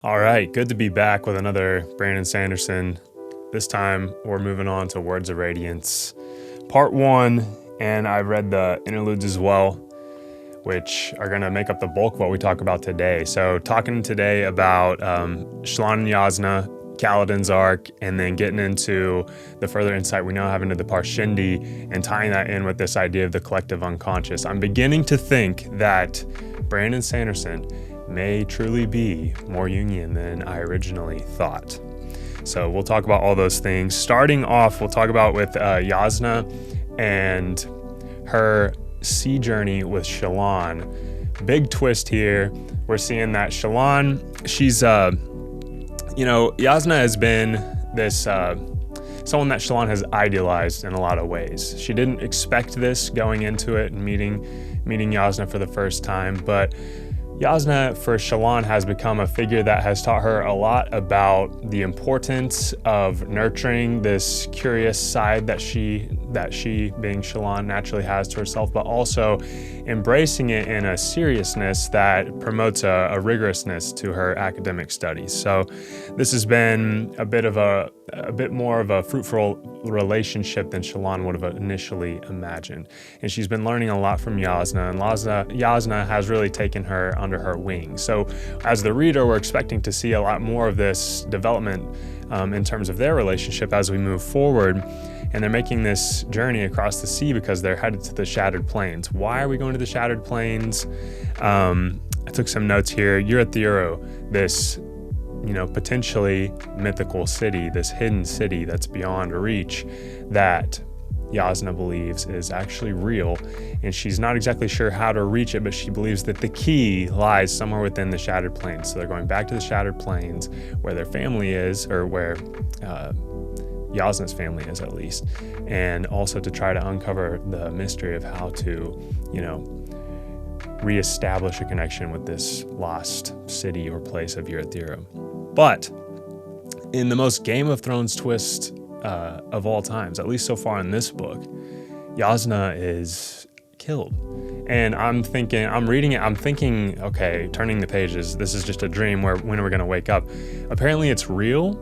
All right, good to be back with another Brandon Sanderson. This time we're moving on to Words of Radiance, part 1, and I've read the interludes as well, which are going to make up the bulk of what we talk about today. So talking today about Shallan and Yasna, Kaladin's arc, and then getting into the further insight we now have into the Parshendi and tying that in with this idea of the collective unconscious. I'm beginning to think that Brandon Sanderson may truly be more Jungian than I originally thought. So we'll talk about all those things. Starting off, we'll talk about with Yasna and her sea journey with Shallan. Big twist here. We're seeing that Shallan, she's, Yasna has been this, someone that Shallan has idealized in a lot of ways. She didn't expect this going into it and meeting Yasna for the first time, but Yasna for Shallan has become a figure that has taught her a lot about the importance of nurturing this curious side that she being Shallan naturally has to herself, but also embracing it in a seriousness that promotes a rigorousness to her academic studies. So this has been a bit more of a fruitful relationship than Shallan would have initially imagined. And she's been learning a lot from Yasna, and Yasna has really taken her under her wing. So as the reader, we're expecting to see a lot more of this development in terms of their relationship as we move forward. And they're making this journey across the sea because they're headed to the Shattered Plains. Why are we going to the Shattered Plains? I took some notes here. Urithiru, this potentially mythical city, this hidden city that's beyond reach, that Yasna believes is actually real, and she's not exactly sure how to reach it, but she believes that the key lies somewhere within the Shattered Plains. So they're going back to the Shattered Plains where their family is, or where Yasna's family is at least, and also to try to uncover the mystery of how to, reestablish a connection with this lost city or place of Urithiru. But in the most Game of Thrones twist of all times, at least so far in this book, Yasna is killed. And I'm reading it, I'm thinking, okay, turning the pages, this is just a dream, when are we gonna wake up? Apparently it's real,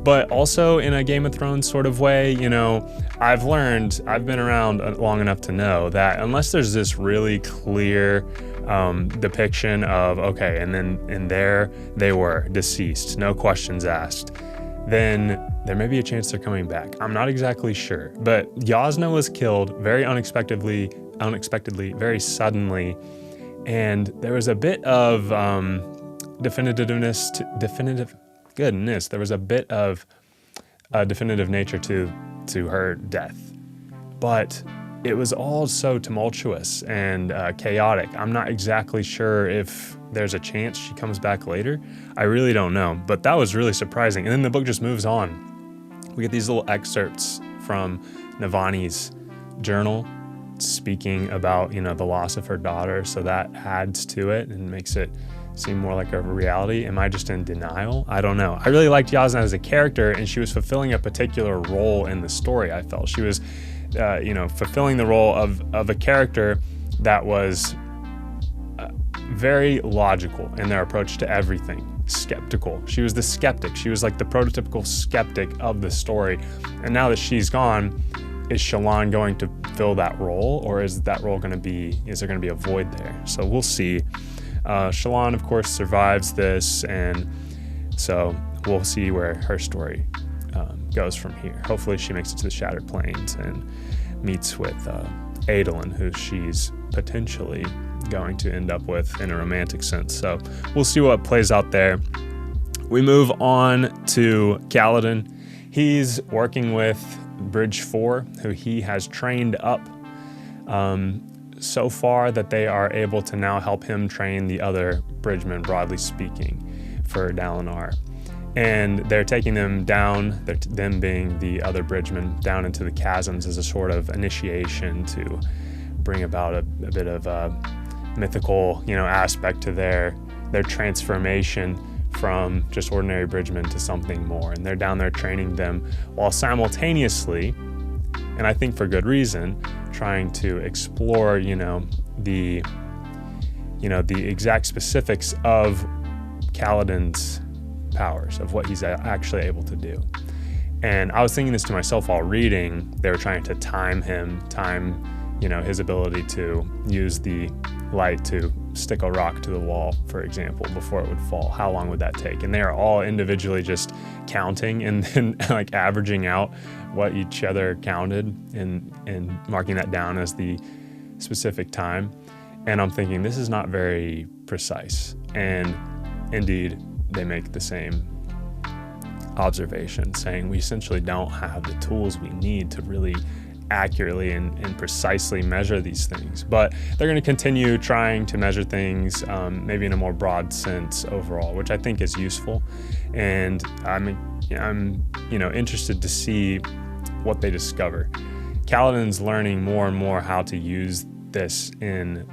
but also in a Game of Thrones sort of way. I've been around long enough to know that unless there's this really clear depiction of, okay, and there they were deceased, no questions asked, then there may be a chance they're coming back. I'm not exactly sure, but Yasna was killed very unexpectedly, very suddenly, and there was a bit of there was a bit of definitive nature to her death, but it was all so tumultuous and chaotic. I'm not exactly sure if there's a chance she comes back later. I really don't know, but that was really surprising. And then the book just moves on. We get these little excerpts from Navani's journal speaking about, the loss of her daughter. So that adds to it and makes it seem more like a reality. Am I just in denial? I don't know. I really liked Yasna as a character, and she was fulfilling a particular role in the story. I felt she was, fulfilling the role of a character that was very logical in their approach to everything. Skeptical. She was the skeptic. She was like the prototypical skeptic of the story. And now that she's gone, is Shallan going to fill that role, or is there going to be a void there? So we'll see. Shallan, of course, survives this, and so we'll see where her story goes from here. Hopefully she makes it to the Shattered Plains and meets with Adolin, who she's potentially going to end up with in a romantic sense. So we'll see what plays out there. We move on to Kaladin. He's working with Bridge 4, who he has trained up so far that they are able to now help him train the other bridgemen, broadly speaking, for Dalinar. And they're taking them down, them being the other bridgemen, down into the chasms as a sort of initiation to bring about a bit of a mythical, aspect to their transformation from just ordinary bridgemen to something more. And they're down there training them while simultaneously, and I think for good reason, trying to explore, the exact specifics of Kaladin's powers, of what he's actually able to do. And I was thinking this to myself while reading. They were trying to time his ability to use the light to stick a rock to the wall, for example, before it would fall. How long would that take? And they are all individually just counting and then like averaging out what each other counted and marking that down as the specific time. And I'm thinking, this is not very precise. And indeed, they make the same observation, saying we essentially don't have the tools we need to really accurately and precisely measure these things. But they're going to continue trying to measure things, maybe in a more broad sense overall, which I think is useful. And I'm interested to see what they discover. Kaladin's learning more and more how to use this in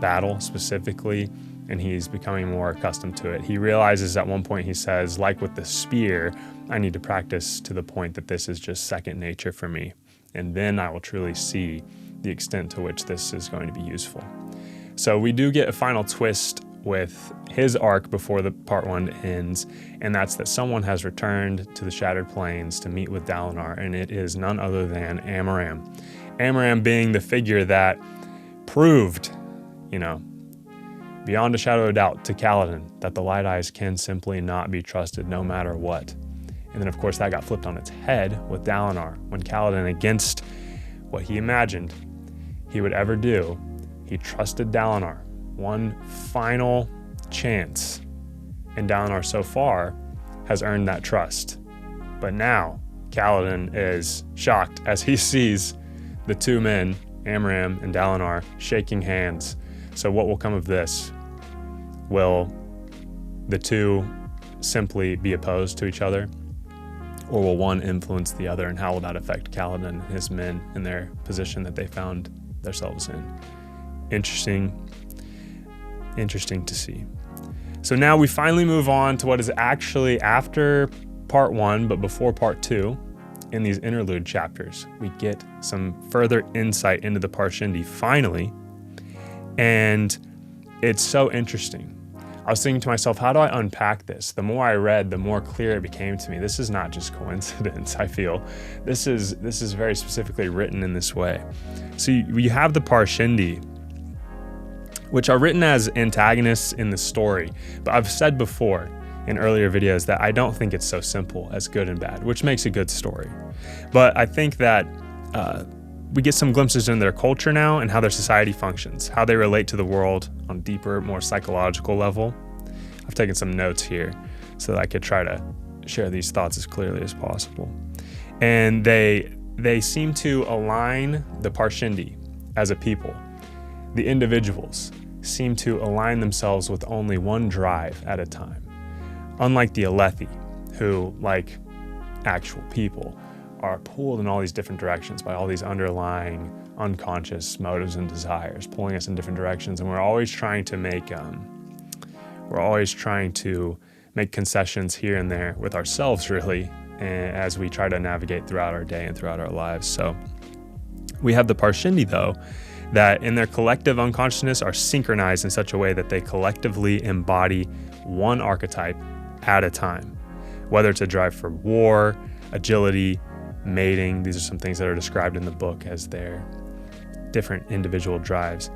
battle specifically, and he's becoming more accustomed to it. He realizes at one point, he says, like with the spear, I need to practice to the point that this is just second nature for me. And then I will truly see the extent to which this is going to be useful. So we do get a final twist with his arc before the part 1 ends, and that's that someone has returned to the Shattered Plains to meet with Dalinar, and it is none other than Amaram. Amaram being the figure that proved, beyond a shadow of doubt to Kaladin, that the Light Eyes can simply not be trusted no matter what. And then, of course, that got flipped on its head with Dalinar, when Kaladin, against what he imagined he would ever do, he trusted Dalinar. One final chance. And Dalinar so far has earned that trust. But now, Kaladin is shocked as he sees the two men, Amaram and Dalinar, shaking hands. So what will come of this? Will the two simply be opposed to each other? Or will one influence the other, and how will that affect Kaladin and his men in their position that they found themselves in? Interesting to see. So now we finally move on to what is actually after part 1, but before part 2. In these interlude chapters, we get some further insight into the Parshendi finally, and it's so interesting. I was thinking to myself, how do I unpack this? The more I read, the more clear it became to me. This is not just coincidence, I feel. This is very specifically written in this way. So you have the Parshendi, which are written as antagonists in the story. But I've said before in earlier videos that I don't think it's so simple as good and bad, which makes a good story. But I think that we get some glimpses into their culture now and how their society functions, how they relate to the world on a deeper, more psychological level. I've taken some notes here so that I could try to share these thoughts as clearly as possible. And they seem to align the Parshendi as a people. The individuals seem to align themselves with only one drive at a time. Unlike the Alethi, who, like actual people, are pulled in all these different directions by all these underlying unconscious motives and desires, pulling us in different directions, and we're always trying to make concessions here and there with ourselves, really, as we try to navigate throughout our day and throughout our lives. So we have the Parshendi, though, that in their collective unconsciousness are synchronized in such a way that they collectively embody one archetype at a time, whether it's a drive for war, agility, mating. These are some things that are described in the book as their different individual drives,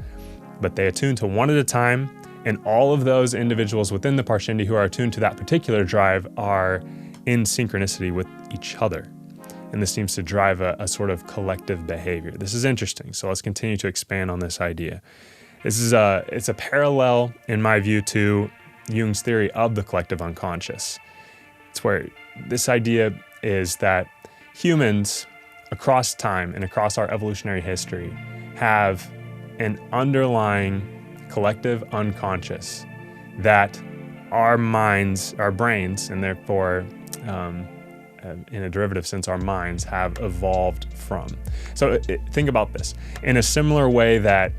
but they attune to one at a time, and all of those individuals within the Parshendi who are attuned to that particular drive are in synchronicity with each other. And this seems to drive a sort of collective behavior. This is interesting, so let's continue to expand on this idea. It's a parallel, in my view, to Jung's theory of the collective unconscious. It's where this idea is that humans across time and across our evolutionary history have an underlying collective unconscious that our minds, our brains, and therefore in a derivative sense, our minds have evolved from. So think about this. In a similar way that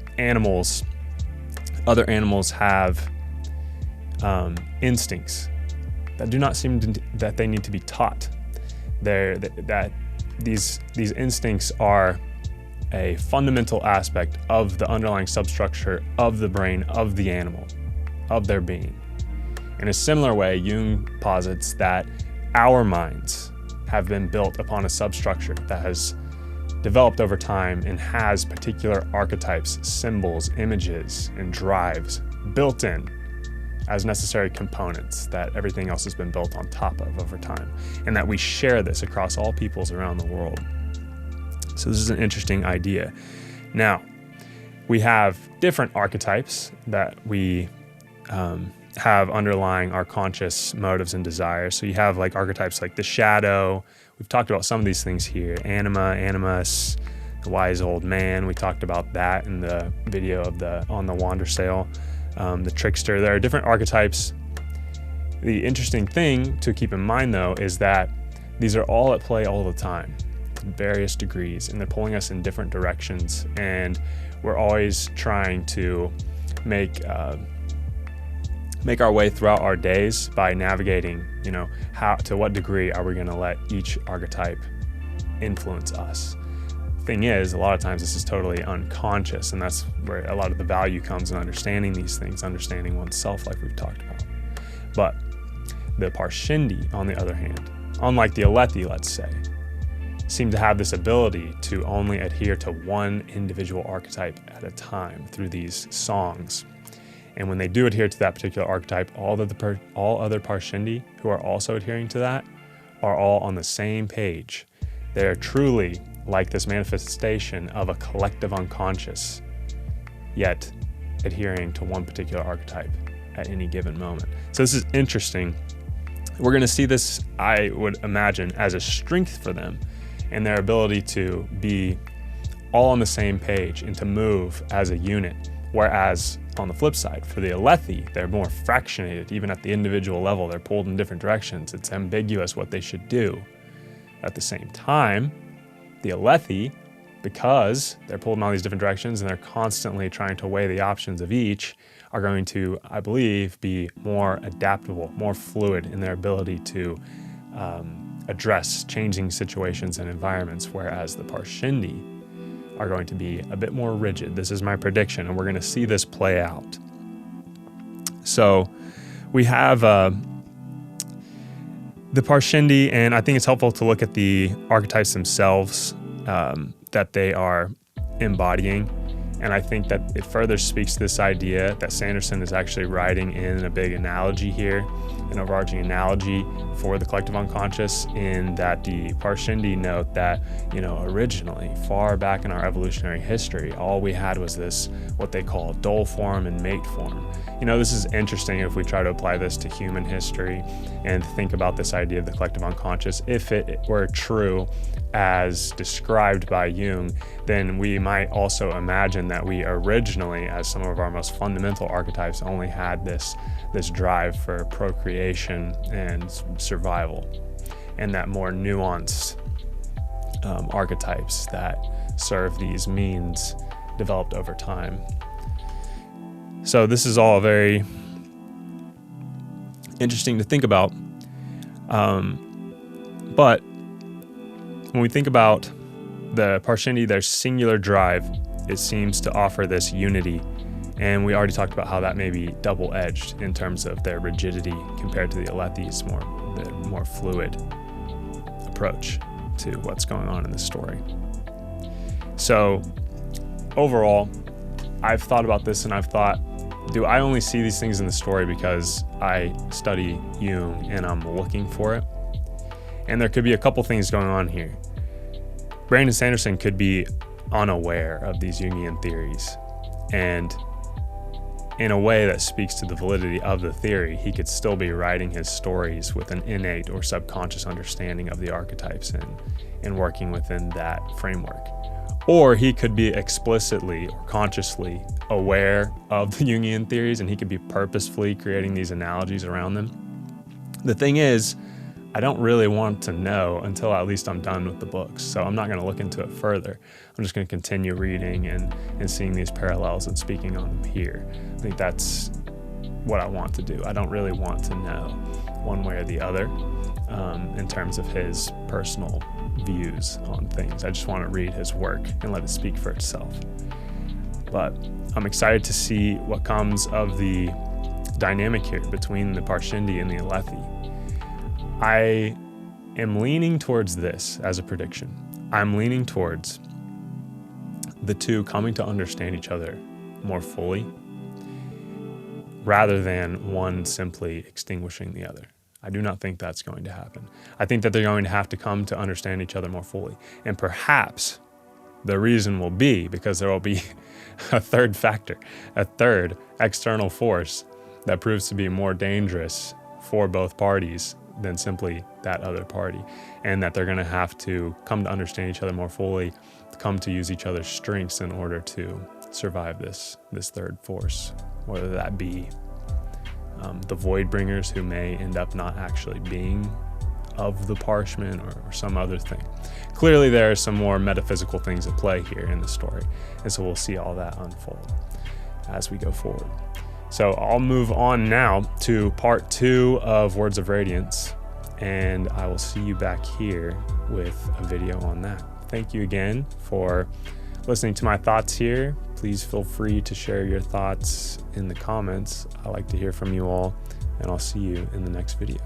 other animals have instincts that do not seem that they need to be taught. That these instincts are a fundamental aspect of the underlying substructure of the brain of the animal, of their being. In a similar way, Jung posits that our minds have been built upon a substructure that has developed over time and has particular archetypes, symbols, images, and drives built in as necessary components that everything else has been built on top of over time, and that we share this across all peoples around the world. So this is an interesting idea. Now, we have different archetypes that we have underlying our conscious motives and desires. So you have like archetypes like the shadow. We've talked about some of these things here. Anima, animus, the wise old man. We talked about that in the video of on the Wandersail. The trickster. There are different archetypes. The interesting thing to keep in mind, though, is that these are all at play all the time, to various degrees, and they're pulling us in different directions. And we're always trying to make our way throughout our days by navigating, how, to what degree are we going to let each archetype influence us. Thing is, a lot of times this is totally unconscious, and that's where a lot of the value comes in understanding these things, understanding oneself, like we've talked about. But the Parshendi, on the other hand, unlike the Alethi, let's say, seem to have this ability to only adhere to one individual archetype at a time through these songs. And when they do adhere to that particular archetype, all other Parshendi who are also adhering to that are all on the same page. They are truly like this manifestation of a collective unconscious, yet adhering to one particular archetype at any given moment. So this is interesting. We're going to see this, I would imagine, as a strength for them and their ability to be all on the same page and to move as a unit. Whereas on the flip side, for the Alethi, they're more fractionated. Even at the individual level, they're pulled in different directions. It's ambiguous what they should do. At the same time, the Alethi, because they're pulled in all these different directions and they're constantly trying to weigh the options of each, are going to, I believe, be more adaptable, more fluid in their ability to address changing situations and environments, whereas the Parshendi are going to be a bit more rigid. This is my prediction, and we're going to see this play out. So we have the Parshendi, and I think it's helpful to look at the archetypes themselves that they are embodying. And I think that it further speaks to this idea that Sanderson is actually writing in a big analogy here, an overarching analogy for the collective unconscious, in that the Parshendi note that, originally, far back in our evolutionary history, all we had was this, what they call dole form and mate form. This is interesting if we try to apply this to human history and think about this idea of the collective unconscious. If it were true as described by Jung, then we might also imagine that we originally, as some of our most fundamental archetypes, only had this drive for procreation and survival, and that more nuanced archetypes that serve these means developed over time. So this is all very interesting to think about. But when we think about the Parshendi, their singular drive, it seems to offer this unity. And we already talked about how that may be double-edged in terms of their rigidity compared to the Alethi's more fluid approach to what's going on in the story. So overall, I've thought about this and I've thought, do I only see these things in the story because I study Jung and I'm looking for it? And there could be a couple things going on here. Brandon Sanderson could be unaware of these Jungian theories, and in a way that speaks to the validity of the theory, he could still be writing his stories with an innate or subconscious understanding of the archetypes and working within that framework. Or he could be explicitly or consciously aware of the Jungian theories, and he could be purposefully creating these analogies around them. The thing is, I don't really want to know until at least I'm done with the books, so I'm not going to look into it further. I'm just going to continue reading and seeing these parallels and speaking on them here. I think that's what I want to do. I don't really want to know one way or the other in terms of his personal views on things. I just want to read his work and let it speak for itself. But I'm excited to see what comes of the dynamic here between the Parshendi and the Alethi. I am leaning towards this as a prediction. I'm leaning towards the two coming to understand each other more fully rather than one simply extinguishing the other. I do not think that's going to happen. I think that they're going to have to come to understand each other more fully. And perhaps the reason will be because there will be a third factor, a third external force that proves to be more dangerous for both parties than simply that other party. And that they're going to have to come to understand each other more fully, come to use each other's strengths in order to survive this third force, whether that be the void bringers who may end up not actually being of the parchment or some other thing. Clearly there are some more metaphysical things at play here in the story, and so we'll see all that unfold as we go forward. So I'll move on now to part 2 of Words of Radiance, and I will see you back here with a video on that. Thank you again for listening to my thoughts here. Please feel free to share your thoughts in the comments. I like to hear from you all, and I'll see you in the next video.